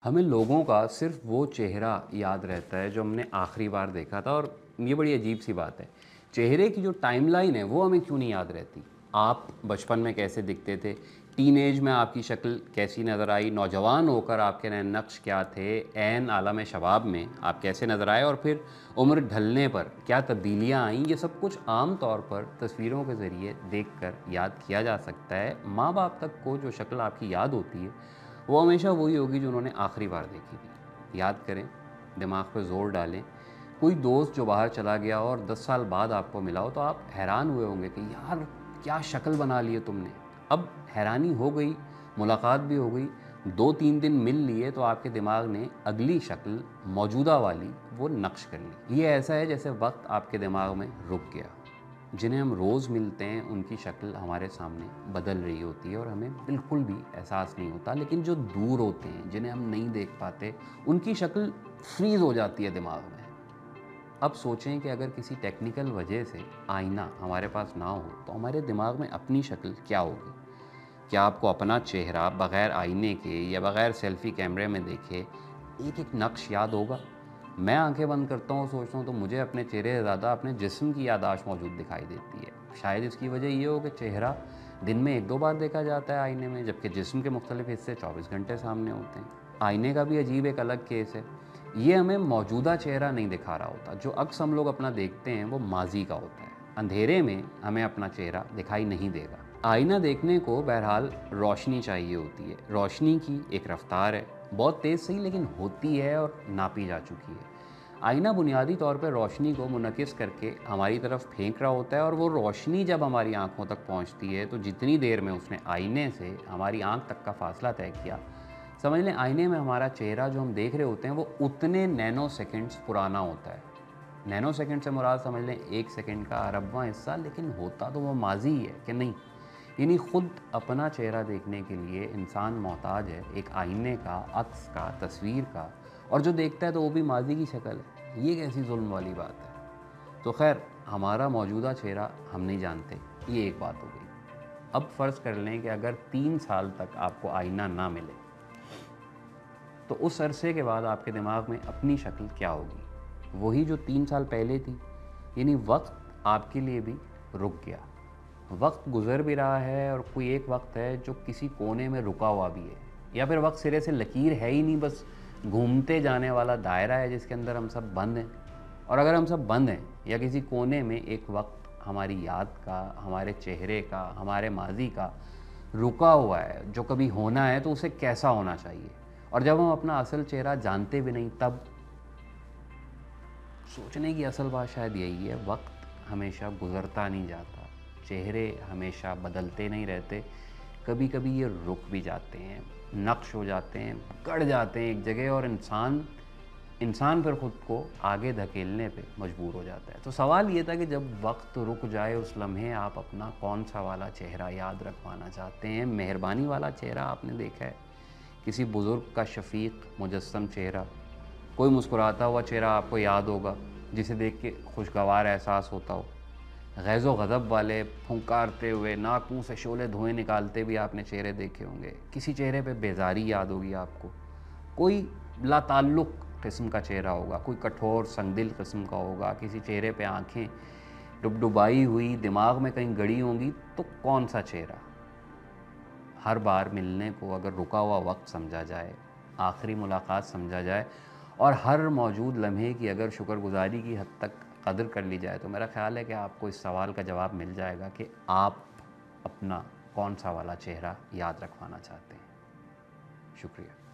हमें लोगों का सिर्फ वो चेहरा याद रहता है जो हमने आखिरी बार देखा था, और ये बड़ी अजीब सी बात है। चेहरे की जो टाइमलाइन है वो हमें क्यों नहीं याद रहती। आप बचपन में कैसे दिखते थे, टीनेज में आपकी शक्ल कैसी नज़र आई, नौजवान होकर आपके नए नक्श क्या थे, ऐन आलम शबाब में आप कैसे नज़र आए, और फिर उम्र ढलने पर क्या तब्दीलियाँ आईं, ये सब कुछ आम तौर पर तस्वीरों के ज़रिए देखकर याद किया जा सकता है। माँ बाप तक को जो शक्ल आपकी याद होती है वो हमेशा वही होगी जो उन्होंने आखिरी बार देखी थी। याद करें, दिमाग पे ज़ोर डालें। कोई दोस्त जो बाहर चला गया और 10 साल बाद आपको मिला हो तो आप हैरान हुए होंगे कि यार क्या शक्ल बना ली है तुमने। अब हैरानी हो गई, मुलाकात भी हो गई, 2-3 दिन मिल लिए तो आपके दिमाग ने अगली शक्ल मौजूदा वाली वो नक्श कर ली। ये ऐसा है जैसे वक्त आपके दिमाग में रुक गया। जिन्हें हम रोज़ मिलते हैं उनकी शक्ल हमारे सामने बदल रही होती है और हमें बिल्कुल भी एहसास नहीं होता, लेकिन जो दूर होते हैं जिन्हें हम नहीं देख पाते उनकी शक्ल फ्रीज़ हो जाती है दिमाग में। अब सोचें कि अगर किसी टेक्निकल वजह से आईना हमारे पास ना हो तो हमारे दिमाग में अपनी शक्ल क्या होगी। क्या आपको अपना चेहरा बग़ैर आईने के या बग़ैर सेल्फ़ी कैमरे में देखे एक एक नक्श याद होगा। मैं आंखें बंद करता हूँ, सोचता हूँ तो मुझे अपने चेहरे से ज़्यादा अपने जिस्म की याददाश्त मौजूद दिखाई देती है। शायद इसकी वजह ये हो कि चेहरा दिन में 1-2 बार देखा जाता है आईने में, जबकि जिस्म के मुख्तलिफ हिस्से 24 घंटे सामने होते हैं। आईने का भी अजीब एक अलग केस है। ये हमें मौजूदा चेहरा नहीं दिखा रहा होता। जो अक्स हम लोग अपना देखते हैं वो माजी का होता है। अंधेरे में हमें अपना चेहरा दिखाई नहीं देगा। आईना देखने को बहरहाल रोशनी चाहिए होती है। रोशनी की एक रफ्तार है, बहुत तेज़ सही लेकिन होती है और नापी जा चुकी है। आईना बुनियादी तौर पर रोशनी को मुनकिस करके हमारी तरफ फेंक रहा होता है, और वो रोशनी जब हमारी आंखों तक पहुंचती है तो जितनी देर में उसने आईने से हमारी आंख तक का फासला तय किया, समझ लें आईने में हमारा चेहरा जो हम देख रहे होते हैं वो उतने नैनो सेकेंड्स पुराना होता है। नैनो सेकंड से मुराद समझ लें 1 सेकंड का अरबवां हिस्सा, लेकिन होता तो वो माजी ही है कि नहीं। यानी खुद अपना चेहरा देखने के लिए इंसान मोहताज है एक आईने का, अक्स का, तस्वीर का, और जो देखता है तो वो भी माजी की शक्ल है। ये कैसी जुल्म वाली बात है। तो खैर, हमारा मौजूदा चेहरा हम नहीं जानते, ये एक बात हो गई। अब फ़र्ज़ कर लें कि अगर 3 साल तक आपको आईना ना मिले तो उस अरसे के बाद आपके दिमाग में अपनी शक्ल क्या होगी, वही जो 3 साल पहले थी। यानी वक्त आपके लिए भी रुक गया। वक्त गुजर भी रहा है और कोई एक वक्त है जो किसी कोने में रुका हुआ भी है, या फिर वक्त सिरे से लकीर है ही नहीं, बस घूमते जाने वाला दायरा है जिसके अंदर हम सब बंद हैं। और अगर हम सब बंद हैं या किसी कोने में, एक वक्त हमारी याद का, हमारे चेहरे का, हमारे माजी का रुका हुआ है जो कभी होना है, तो उसे कैसा होना चाहिए। और जब हम अपना असल चेहरा जानते भी नहीं, तब सोचने की असल बात शायद यही है, वक्त हमेशा गुज़रता नहीं जाता, चेहरे हमेशा बदलते नहीं रहते। कभी कभी ये रुक भी जाते हैं, नक्श हो जाते हैं, गड़ जाते हैं एक जगह, और इंसान फिर ख़ुद को आगे धकेलने पे मजबूर हो जाता है। तो सवाल ये था कि जब वक्त रुक जाए उस लम्हे आप अपना कौन सा वाला चेहरा याद रखवाना चाहते हैं। मेहरबानी वाला चेहरा आपने देखा है, किसी बुज़ुर्ग का शफीक मुजस्सम चेहरा, कोई मुस्कुराता हुआ चेहरा आपको याद होगा जिसे देख के खुशगवार एहसास होता हो। गैज़ो गज़ब वाले फुंकारते हुए नाक मुँह से शोले धुएँ निकालते भी आपने चेहरे देखे होंगे। किसी चेहरे पे बेजारी याद होगी आपको, कोई लाताल्लुक़ किस्म का चेहरा होगा, कोई कठोर संगदिल किस्म का होगा, किसी चेहरे पे आँखें डुबडुबाई हुई दिमाग में कहीं गड़ी होंगी। तो कौन सा चेहरा। हर बार मिलने को अगर रुका हुआ वक्त समझा जाए, आखिरी मुलाकात समझा जाए, और हर मौजूद लम्हे की अगर शुक्रगुज़ारी की हद तक कदर कर ली जाए, तो मेरा ख़्याल है कि आपको इस सवाल का जवाब मिल जाएगा कि आप अपना कौन सा वाला चेहरा याद रखवाना चाहते हैं। शुक्रिया।